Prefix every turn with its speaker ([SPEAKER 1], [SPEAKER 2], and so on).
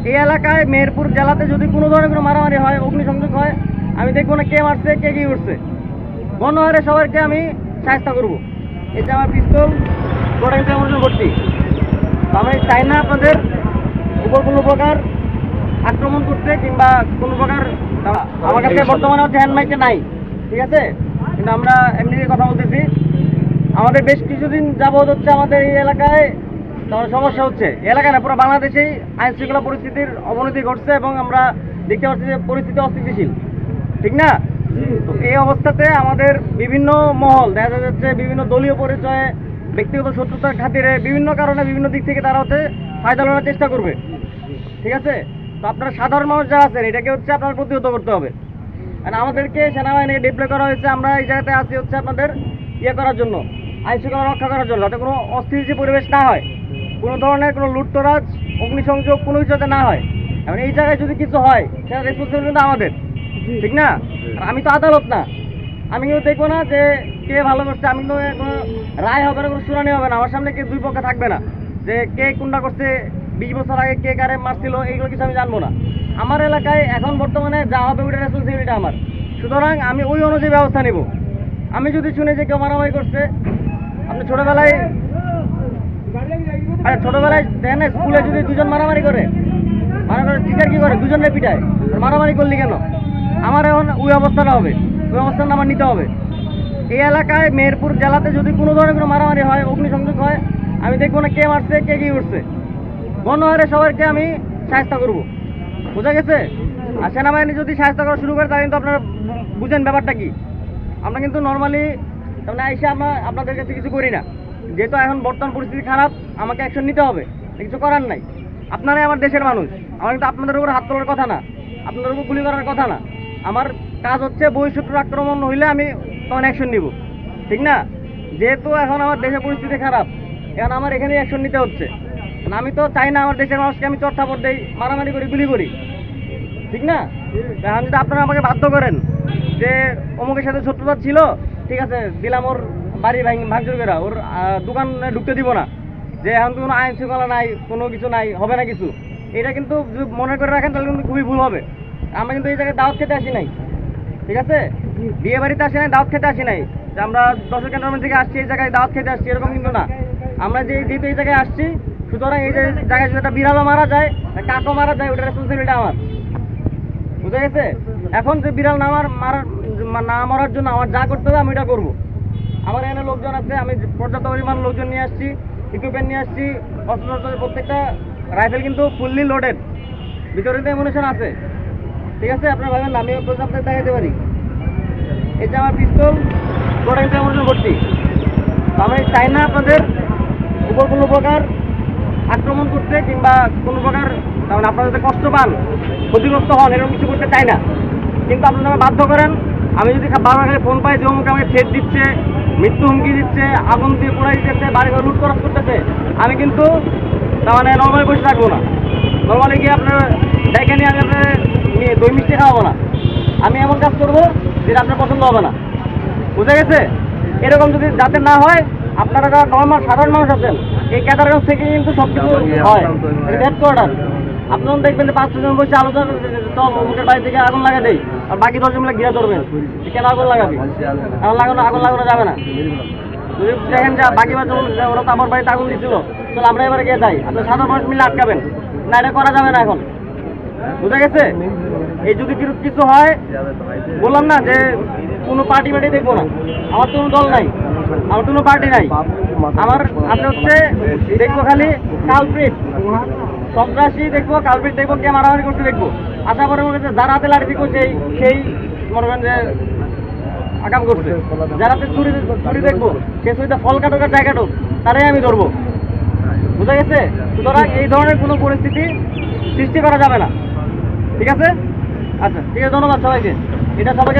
[SPEAKER 1] এই এলাকায় মেহেরপুর জেলাতে যদি কোনো ধরনের কোনো মারামারি হয়, অগ্নিসংযোগ হয়, আমি দেখবো না কে মারছে কে কি করছে, গণহারে সবাইকে আমি সাহায্য করবো। এই যে আমার পিস্তল গোটা ভর্তি। তো আমি চাই না আপনাদের উপর কোনো প্রকার আক্রমণ করতে কিংবা কোনো প্রকার। আমার কাছে বর্তমানে হচ্ছে হ্যান্ড মাইকটা নাই, ঠিক আছে, কিন্তু আমরা এমনি কথা বলতেছি। আমাদের বেশ কিছুদিন যাবৎ হচ্ছে আমাদের এই এলাকায় সমস্যা হচ্ছে, এলাকায় না পুরো বাংলাদেশেই আইন শৃঙ্খলা পরিস্থিতির অবনতি ঘটছে এবং আমরা দেখতে পাচ্ছি যে পরিস্থিতি অস্থিতিশীল, ঠিক না? তো এই অবস্থাতে আমাদের বিভিন্ন মহল দেখা যাচ্ছে বিভিন্ন দলীয় পরিচয়ে ব্যক্তিগত শত্রুতার খাতিরে বিভিন্ন কারণে বিভিন্ন দিক থেকে তারা হচ্ছে ফায়দা লওয়ার চেষ্টা করবে, ঠিক আছে? তো আপনারা সাধারণ মানুষ যারা আছেন এটাকে হচ্ছে আপনার প্রতিহত করতে হবে। কারণ আমাদেরকে সেনাবাহিনীকে ডিপ্লয় করা হয়েছে, আমরা এই জায়গাতে আছি হচ্ছে আপনাদের ইয়ে করার জন্য, আইন শৃঙ্খলা রক্ষা করার জন্য, যাতে কোনো অস্থিতিশীল পরিবেশ না হয়, কোনো ধরনের কোনো লুটতরাজ অগ্নিসংযোগ কোনো কিছু যাতে না হয়। এখন এই জায়গায় যদি কিছু হয় সেটা রেসপন্সিবিলিটি কিন্তু আমাদের, ঠিক না? আর আমি তো আদালত না, আমি কিন্তু দেখবো না যে কে ভালো করছে, আমি তো কোনো রায় হবে না, কোনো শুনানি হবে না, আমার সামনে কে দুই পক্ষে থাকবে না যে কে কোনটা করছে, 20 বছর আগে কে কারে মারছিল, এইগুলো কিছু আমি জানবো না। আমার এলাকায় এখন বর্তমানে যা হবে ওইটা রেসপন্সিবিলিটি আমার, সুতরাং আমি ওই অনুযায়ী ব্যবস্থা নেব। আমি যদি শুনে যে কেউ মারামারি করছে, আপনি ছোটবেলায় দেখেন না স্কুলে যদি দুজন মারামারি করে, টিচার কি করে, দুজনের পিটায়, মারামারি করলি কেন? আমার এখন ওই অবস্থাটা হবে, ওই অবস্থাটা আমার নিতে হবে। এই এলাকায় মেহেরপুর জেলাতে যদি কোনো ধরনের কোনো মারামারি হয়, অগ্নিসংযোগ হয়, আমি দেখবো না কে মারছে কে কি করছে, গণহারে সবাইকে আমি সাহায্য করবো, বোঝা গেছে? আর সেনাবাহিনী যদি সাহায্য করা শুরু করে তাহলে কিন্তু আপনারা বুঝেন ব্যাপারটা কি। আমরা কিন্তু নর্মালি মানে এসে আমরা আপনাদের কাছে কিছু করি না, যেহেতু এখন বর্তমান পরিস্থিতি খারাপ, আমাকে অ্যাকশন নিতে হবে, কিছু করার নাই। আপনারাই আমার দেশের মানুষ, আমার কিন্তু আপনাদের উপর হাত তোলার কথা না, আপনাদের উপর গুলি করার কথা না। আমার কাজ হচ্ছে বহিঃশত্রুর আক্রমণ হইলে আমি তখন অ্যাকশন নিব, ঠিক না? যেহেতু এখন আমার দেশের পরিস্থিতি খারাপ, এখন আমার এখানেই অ্যাকশন নিতে হচ্ছে। আমি তো চাই না আমার দেশের মানুষকে আমি চট্টাপট দেই, মারামারি করি, গুলি করি, ঠিক না? এখন যদি আপনারা আমাকে বাধ্য করেন যে অমুকের সাথে শত্রুতা ছিল, ঠিক আছে, দিলাম ওর বাড়ি ভাঙচুর করে, ওর দোকানে ঢুকতে দিব না, যে এখন তো কোনো আইন শৃঙ্খলা নাই, কোনো কিছু নাই, হবে না কিছু, এটা কিন্তু যদি মনে করে রাখেন তাহলে কিন্তু খুবই ভুল হবে। আমরা কিন্তু এই জায়গায় দাওয়াত খেতে আসি নাই, ঠিক আছে, বিয়ে বাড়িতে আসি নাই, দাওয়াত খেতে আসি নাই যে আমরা দর্শক ক্যান্টনমেন্ট থেকে আসছি এই জায়গায় দাওয়াত খেতে আসছি, এরকম কিন্তু না। আমরা যেহেতু এই জায়গায় আসছি, সুতরাং এই জায়গায় যদি একটা বিড়ালও মারা যায়, কাকও মারা যায়, ওটা রেসপন্সিবিলিটি আমার, বুঝা গেছে? এখন যে বিড়াল না মরার জন্য আমার যা করতে হবে আমি এটা করবো। আমার এখানে লোকজন আছে, আমি পর্যাপ্ত পরিমাণ লোকজন নিয়ে আসছি, ইকুইপমেন্ট নিয়ে আসছি, অস্ত্র, প্রত্যেকটা রাইফেল কিন্তু ফুললি লোডেড, ভিতরে অ্যামুনিশন আছে, ঠিক আছে? আপনারা ভাবেন আমি আপনাদের দেখাতে পারি। এই যে আমার পিস্তল গোটা অ্যামুনিশন ভর্তি। আমি চাই না আপনাদের উপর কোনো প্রকার আক্রমণ করতে কিংবা কোনো প্রকার কারণ আপনারা যাতে কষ্ট পান, ক্ষতিগ্রস্ত হন, এরকম কিছু করতে চাই না। কিন্তু আপনারা বাধ্য করেন, আমি যদি বারবার খালি ফোন পাই যে অমুক আমাকে থ্রেট দিচ্ছে, মৃত্যু হুমকি দিচ্ছে, আগুন দিয়ে পোড়াই দিতেছে, বাড়িঘর লুট খরচ করতেছে, আমি কিন্তু তার মানে নর্মালি বসে থাকবো না। নর্মালি গিয়ে আপনার দেখে নিয়ে আমি আপনার দই মিষ্টি খাওয়াবো না, আমি এমন কাজ করবো যেটা আপনার পছন্দ হবে না, বুঝে গেছে? এরকম যদি যাতে না হয়, আপনারা যারা নর্মাল সাধারণ মানুষ আছেন এই ক্যাটারগঞ্জ থেকে কিন্তু সব কিছু হয়, হেডকোয়ার্টার। আপনারা দেখবেন যে 5-6 জন বসে আলোচনা করছে, চল অমুকের বাড়ি থেকে আগুন লাগা দেয়, আর বাকি 10 জন মিলে ঘিরে ধরবেন, কেন আগুন লাগাবি? আগুন লাগানো যাবে না। যদি দেখেন যে বাকি 5 জন ওরা তো আমার বাড়িতে আগুন দিচ্ছিল, চল আমরা এবারে গিয়ে যাই, আপনার সাধারণ মানুষ মিলে আটকাবেন না, এটা করা যাবে না এখন, বুঝা গেছে? এই যদি কিছু হয়, বললাম না যে কোনো পার্টি দেখবো না, আমার তো কোনো দল নাই, আমার কোনো পার্টি নাই, আমার আপনি হচ্ছে দেখবো খালি কালপ্রিট, সন্ত্রাসী দেখবো, কালপ্রিট দেখবো, কে মারামারি করতে দেখবো। আশা করে মনে হচ্ছে যারা হাতে লাঠি করছে সেই মনে করেন যে আকাম করছে, যারা চুরি দেখবো, সে সুবিধা ফল কাটুক আর জায়গা কাটুক, তারাই আমি ধরবো, বুঝা গেছে? সুতরাং এই ধরনের কোনো পরিস্থিতি সৃষ্টি করা যাবে না, ঠিক আছে? আচ্ছা, ঠিক আছে, ধন্যবাদ সবাইকে। এটা সবাইকে